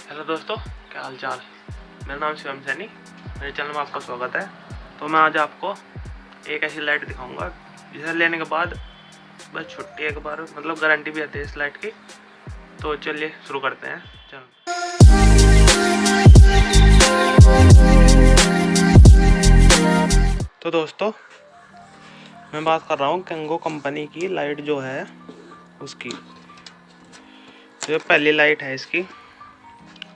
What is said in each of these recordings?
Hello दोस्तों, क्या हाल चाल। मेरा नाम शिवम सैनी, मेरे चैनल में आपका स्वागत है। तो मैं आज आपको एक ऐसी लाइट दिखाऊंगा जिसे लेने के बाद बस छुट्टी एक बार मतलब गारंटी भी आती है इस लाइट की। तो चलिए शुरू करते हैं चैनल। तो दोस्तों, मैं बात कर रहा हूँ कंगो कंपनी की लाइट जो है उसकी। जो पहली लाइट है इसकी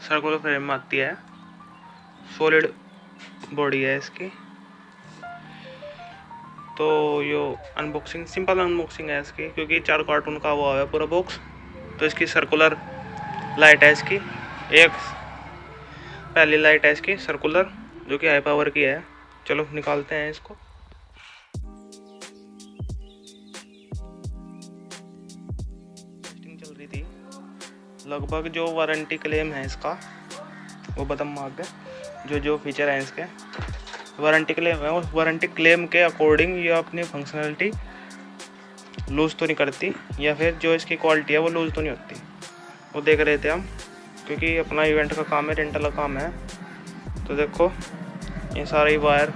सर्कुलर फ्रेम में आती है, सॉलिड बॉडी है इसकी। तो यो अनबॉक्सिंग सिंपल अनबॉक्सिंग है इसकी, क्योंकि 4 कार्टून का हुआ है पूरा बॉक्स। तो इसकी सर्कुलर लाइट है इसकी, एक पहली लाइट है इसकी सर्कुलर जो कि हाई पावर की है। चलो निकालते हैं इसको। टेस्टिंग चल रही थी, लगभग जो वारंटी क्लेम है इसका वो बदम मार्ग है। जो फीचर है इसके वारंटी क्लेम है, उस वारंटी क्लेम के अकॉर्डिंग ये अपनी फंक्शनलिटी लूज़ तो नहीं करती, या फिर जो इसकी क्वालिटी है वो लूज़ तो नहीं होती। वो देख रहे थे हम, क्योंकि अपना इवेंट का काम है, रेंटल का काम है। तो देखो ये सारा ही वायर,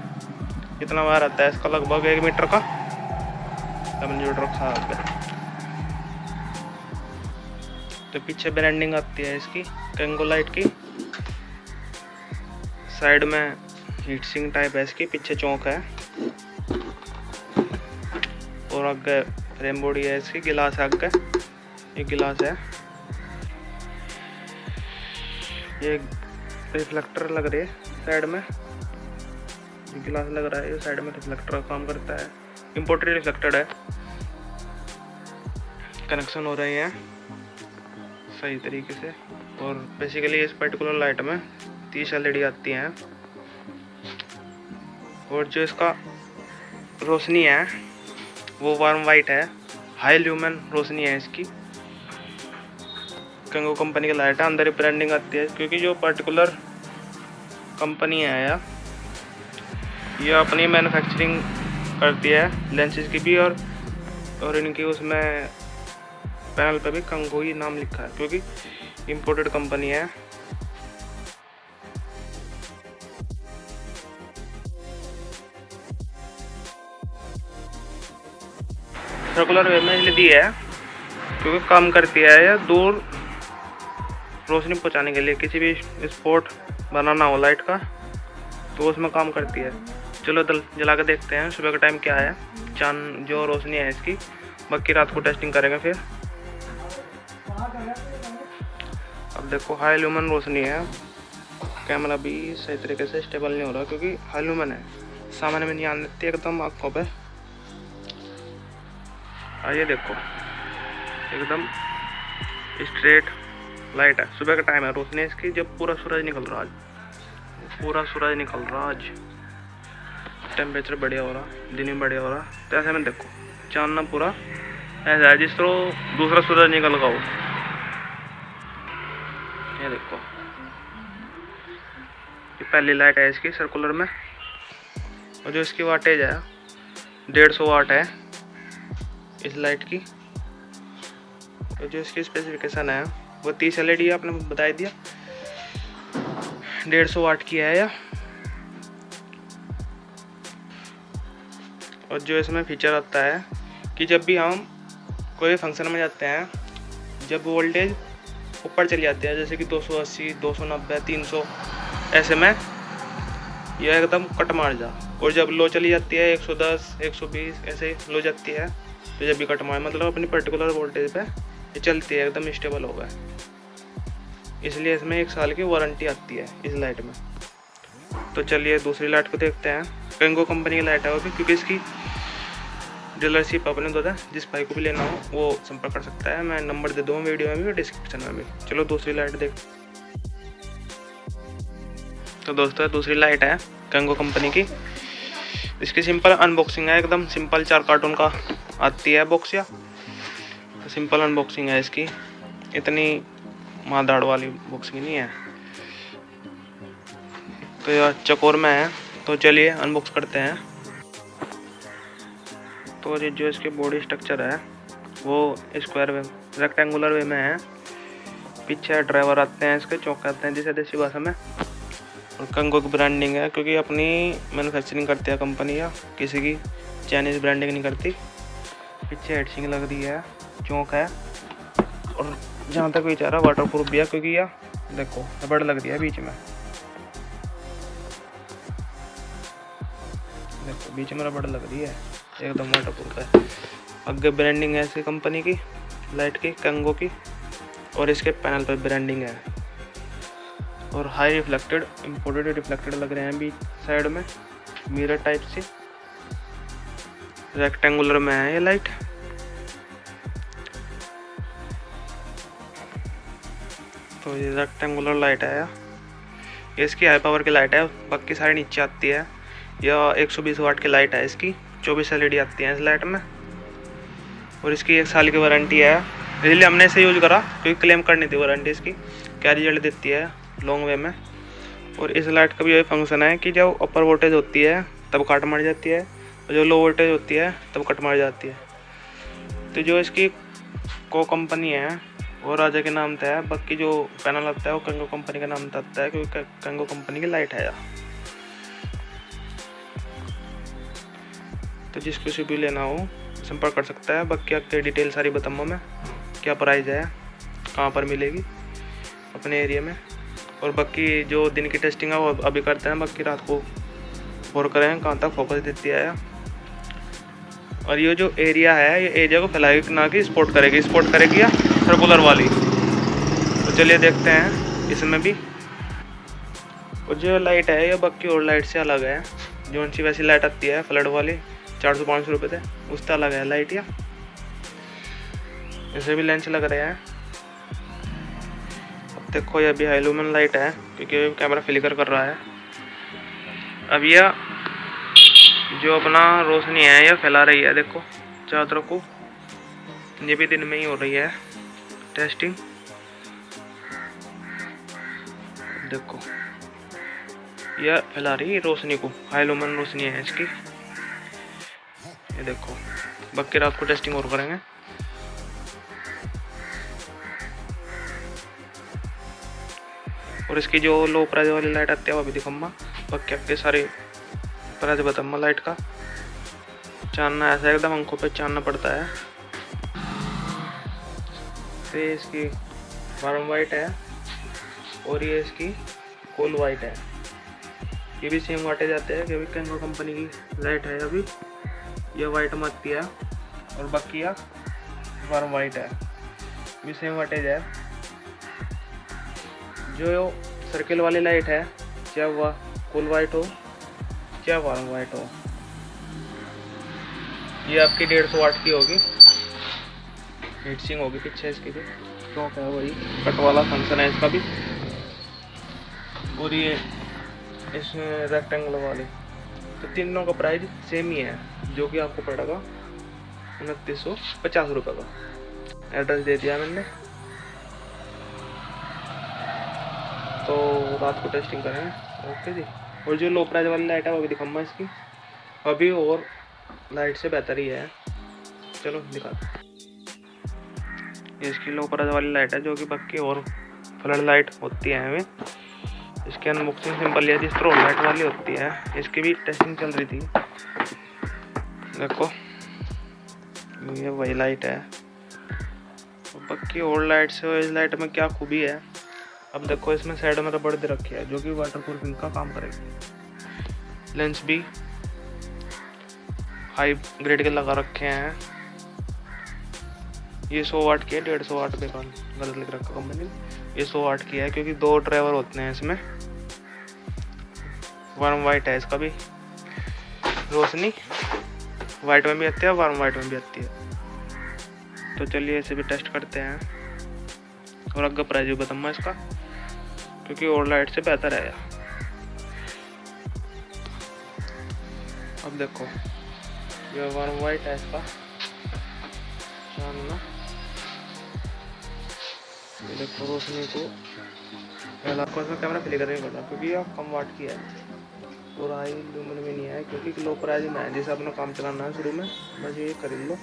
कितना वायर आता है इसका, लगभग 1 मीटर का तो पीछे ब्रांडिंग आती है इसकी कंगो लाइट की। साइड में हीट सिंक टाइप है इसकी, पीछे चौक है और आगे फ्रेम बॉडी है इसकी। गिलास है आगे, ये गिलास है, ये रिफ्लेक्टर लग रही है साइड में। ये गिलास लग रहा है, ये साइड में रिफ्लेक्टर का काम करता है, इम्पोर्टेड रिफ्लेक्टेड है। कनेक्शन हो रहे हैं सही तरीके से। और बेसिकली इस पर्टिकुलर लाइट में 30 LED आती हैं। और जो इसका रोशनी है वो वार्म वाइट है, हाई ल्यूमेन रोशनी है इसकी। कंगो कंपनी की लाइट है, अंदर ही ब्रांडिंग आती है, क्योंकि जो पर्टिकुलर कंपनी है ये अपनी मैन्युफैक्चरिंग करती है लेंसेज की भी। और इनकी उसमें पैनल पे भी कंगो ही नाम लिखा है, क्योंकि इंपोर्टेड कंपनी है। सर्कुलर वे में इसलिए दी है क्योंकि काम करती है या दूर रोशनी पहुंचाने के लिए, किसी भी स्पॉट बनाना हो लाइट का तो उसमें काम करती है। चलो जला के देखते हैं सुबह का टाइम क्या है, चांद जो रोशनी है इसकी। बाकी रात को टेस्टिंग करेंगे फिर। अब देखो हाई ल्यूमन रोशनी है, कैमरा भी सही तरीके से स्टेबल नहीं हो रहा क्योंकि हाई ल्यूमन है, सामने में नहीं आने देती एकदम आँखों पे। आइए देखो एकदम स्ट्रेट लाइट है, सुबह का टाइम है, रोशनी इसकी जब पूरा सूरज निकल रहा, आज पूरा सूरज निकल रहा, आज टेम्परेचर बढ़िया हो रहा, दिन भी बढ़िया हो रहा। तो ऐसे में देखो चांदना पूरा ऐसा है जिस तरह दूसरा सूरज निकल गया हो। ये देखो ये पहली लाइट है इसकी सर्कुलर में। और जो इसकी वाटेज है 150 वाट है इस लाइट की। तो जो इसकी स्पेसिफिकेशन है वो 30 LED है, आपने बता दिया 150 वाट की है या। और जो इसमें फीचर आता है कि जब भी हम कोई फंक्शन में जाते हैं, जब वोल्टेज ऊपर चली जाती है जैसे कि 280, 290, 300, ऐसे में यह एकदम कट मार जा। और जब लो चली जाती है 110, 120 ऐसे लो जाती है, तो जब भी कट मार मतलब अपनी पर्टिकुलर वोल्टेज पे ये चलती है, एकदम स्टेबल होगा। इसलिए इसमें 1 साल की वारंटी आती है इस लाइट में। तो चलिए दूसरी लाइट को देखते हैं। कंगो कंपनी की लाइट है वो भी, क्योंकि इसकी डीलरशिप अपने दो है, जिस भाई को भी लेना हो वो संपर्क कर सकता है। मैं नंबर दे दूँगा वीडियो में भी और डिस्क्रिप्शन में भी। चलो दूसरी लाइट देख। तो दोस्तों दूसरी लाइट है कंगो कंपनी की। इसकी सिंपल अनबॉक्सिंग है, एकदम सिंपल 4 कार्टून का आती है बॉक्स या। तो सिंपल अनबॉक्सिंग है इसकी, इतनी मारदाड़ वाली बॉक्सिंग नहीं है। तो यह चकोर में है, तो चलिए अनबॉक्स करते हैं। तो ये जो इसके बॉडी स्ट्रक्चर है वो स्क्वायर वे रेक्टेंगुलर वे में है। पीछे ड्राइवर आते हैं, इसके चौक आते हैं जिसे देसी भाषा में। और कंगो की ब्रांडिंग है, क्योंकि अपनी मैन्युफैक्चरिंग करती है कंपनी, या किसी की चाइनीज़ ब्रांडिंग नहीं करती। पीछे हेडसिंग लग रही है, चौक है, और जहाँ तक विचारा वाटर प्रूफ भी है, क्योंकि यह देखो रबड़ लग रही है बीच में, देखो बीच में रबड़ लग रही है, एकदम वाटर प्रूफ है। आगे ब्रांडिंग है इसकी कंपनी की लाइट की, कंगो की, और इसके पैनल पर ब्रांडिंग है। और हाई रिफ्लेक्टेड, इम्पोर्टेड रिफ्लेक्टेड लग रहे हैं बीच साइड में, मिरर टाइप से। रेक्टेंगुलर में है ये लाइट। तो ये रेक्टेंगुलर लाइट है, ये इसकी हाई पावर की लाइट है, बाकी सारी नीचे आती है। यह 120 वाट की लाइट है इसकी, 24 LED आती है इस लाइट में। और इसकी 1 साल की वारंटी है। इसलिए हमने इसे यूज़ करा, क्योंकि क्लेम करनी थी वारंटी इसकी, क्या रिजल्ट देती है लॉन्ग वे में। और इस लाइट का भी यही फंक्शन है कि जब अपर वोल्टेज होती है तब कट मार जाती है, और जो लो वोल्टेज होती है तब कट मार जाती है। तो जो इसकी को कंपनी है वो राजा के नाम से है, बाकी जो पैनल आता है वो कंगो कंपनी के नाम से आता है, क्योंकि कंगो कंपनी की लाइट है। तो जिसको से भी लेना हो संपर्क कर सकता है। बाकी आपके डिटेल सारी बताऊँगा मैं, क्या प्राइस है, कहाँ पर मिलेगी अपने एरिया में। और बाकी जो दिन की टेस्टिंग है वो अभी करते हैं, बाकी रात को और करें कहाँ तक फोकस देती है। और ये जो एरिया है, ये एरिया को फैलाएगी ना कि स्पोर्ट करेगी या सर्कुलर वाली। तो चलिए देखते हैं इसमें भी। और जो लाइट है ये बाकी और लाइट से अलग है। जो सी वैसी लाइट आती है फ्लड वाली 400-500 रुपये थे, उससे अलग है लाइट। या इसे भी लेंस लग रहे हैं। अब देखो ये भी हाइलूमिन लाइट है, क्योंकि कैमरा फ्लिकर कर रहा है। अब यह जो अपना रोशनी है यह फैला रही है, देखो चारों तरफ को। ये भी दिन में ही हो रही है टेस्टिंग, देखो यह फैला रही है रोशनी को, हाइलूमिन रोशनी है इसकी, ये देखो। बाकी रात को टेस्टिंग और करेंगे। और इसकी जो लो प्राइस वाली लाइट आती है वो भी दिखाऊंगा। बाकी आपके सारे प्राइस बताऊंगा लाइट का। चानना ऐसा एकदम आंखों पे चानना पड़ता है। तो ये इसकी वार्म वाइट है, और ये इसकी कोल वाइट है। ये भी सेम वाटे जाते हैं, क्योंकि कंगो कंपनी की लाइट है। अभी ये वाइट में आती है, और बाकी यह वार्म वाइट है, भी सेम वाटेज है। जो सर्किल वाली लाइट है, चाहे वह कोल वाइट हो चाहे वार्म वाइट हो, ये आपकी 150 वाट की होगी। हीटसिंग होगी पीछे इसकी भी, चौक है वही, कट वाला फंक्शन है इसका भी। और ये इस रेक्टेंगुलर वाली, तो तीनों का प्राइस सेम ही है, जो कि आपको पड़ेगा 2950 रुपये का। एड्रेस दे दिया मैंने। तो रात को टेस्टिंग करेंगे। ओके जी। और जो लो प्राइस वाली लाइट है वो भी दिखाऊंगा इसकी, अभी और लाइट से बेहतर ही है। चलो दिखाते। ये इसकी लो प्राइस वाली लाइट है, जो कि बाकी और फ्लड लाइट होती है हमें। इसकी अनबॉक्सिंग सिंपल है, जिस तरह लाइट वाली होती है। इसकी भी टेस्टिंग चल रही थी, देखो ये वही लाइट है। बाकी और लाइट से इस लाइट में क्या खूबी है, अब देखो इसमें साइड में रबड़ दे रखी है, जो कि वाटर प्रूफिंग का काम करेगी। लेंस भी हाई ग्रेड के लगा रखे हैं। ये 100 वाट की है, 150 वाट पे गलत लिख रखा कंपनी। ये 100 वाट की है, क्योंकि 2 ड्राइवर होते हैं इसमें। वार्म वाइट है इसका भी, रोशनी वाइट में भी आती है, वार्म वाइट में भी आती है। तो चलिए इसे भी टेस्ट करते हैं, और आगे प्राइस भी बताऊंगा इसका, क्योंकि और लाइट से बेहतर है। अब देखो ये वार्म वाइट है इसका चानना, ये देखो रोशनी को। पहले आपको इसमें कैमरा फ्लिकर नहीं करना, क्योंकि ये कम वाट की है और हाई लूमिन में नहीं है, क्योंकि लो प्राइस में है। जैसे अपना काम चलाना है शुरू में, बस ये खरीद लो,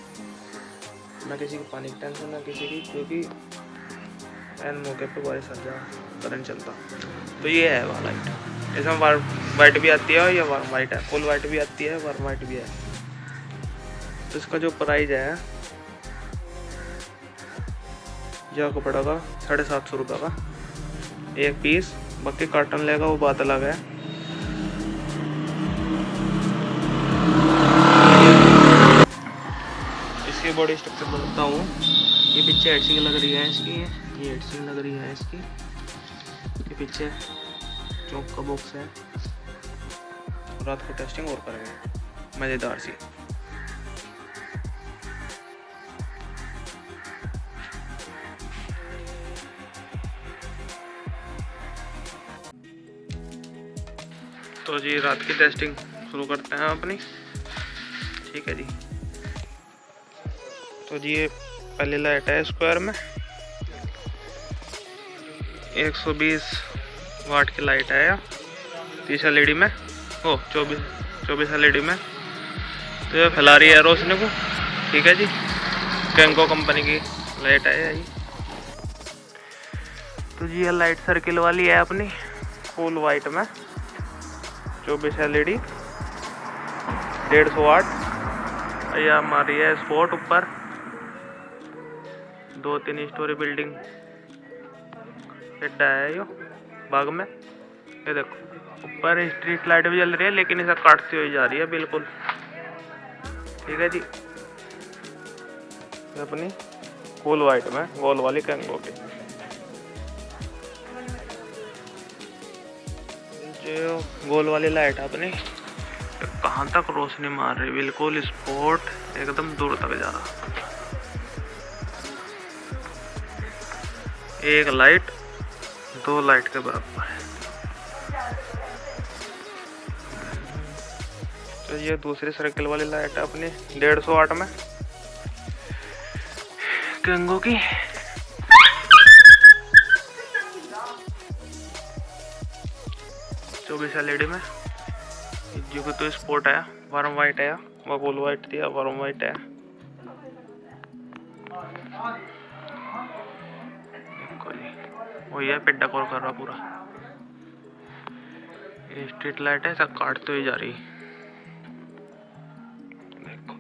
ना किसी की पानी की टेंशन ना किसी की, क्योंकि एन मौके पे बारिश आ जा करंट चलता। तो ये है वाला लाइट, इसमें वाइट भी आती है और ये वाइट है, फुल वाइट भी आती है, वार्म वाइट भी है। तो इसका जो प्राइस है यह आपको पड़ेगा 750 रुपये का एक पीस। बाकी कार्टन लेगा वो बात अलग है। इसकी बॉडी स्ट्रक्चर बताता हूँ। ये पीछे हेडसिंग लग रही है इसकी, ये हेडसिंग लग रही है इसकी, ये पीछे चौक का बॉक्स है। रात को टेस्टिंग और करेंगे मज़ेदार सी। तो जी रात की टेस्टिंग शुरू करते हैं अपनी, ठीक है जी। तो जी ये पहली लाइट है स्क्वायर में, 120 वाट की लाइट है, 30 LED में, 24 LED में। तो ये फैला रही है रोशनी को, ठीक है जी। कैंको कंपनी की लाइट है ये। तो जी ये लाइट सर्किल वाली है अपनी, फुल वाइट में, 24 LED, 150 वाट। ये हमारी है स्पॉट ऊपर, 2-3 स्टोरी बिल्डिंग है यो बाग में। ये देखो ऊपर स्ट्रीट लाइट भी जल रही है, लेकिन इसे काटती हुई जा रही है बिल्कुल, ठीक है जी। अपनी फुल वाइट में गोल वाली कैंगो की जो गोल वाली लाइट है अपनी, कहाँ तक रोशनी मार रही, बिल्कुल स्पॉट एकदम दूर तक जा रहा। एक लाइट 2 लाइट के बराबर है। तो ये दूसरी सर्किल वाली लाइट है अपनी 150 वाट में कैंगो की। चौबीस LED में जो कि तो स्पॉट है, वार्म वाइट है, वो फुल वाइट थी, वार्म वाइट है। वो ये पेड्डा कॉल कर रहा पूरा। ये स्ट्रीट लाइट है, सब काटते हुए जा रही। देखो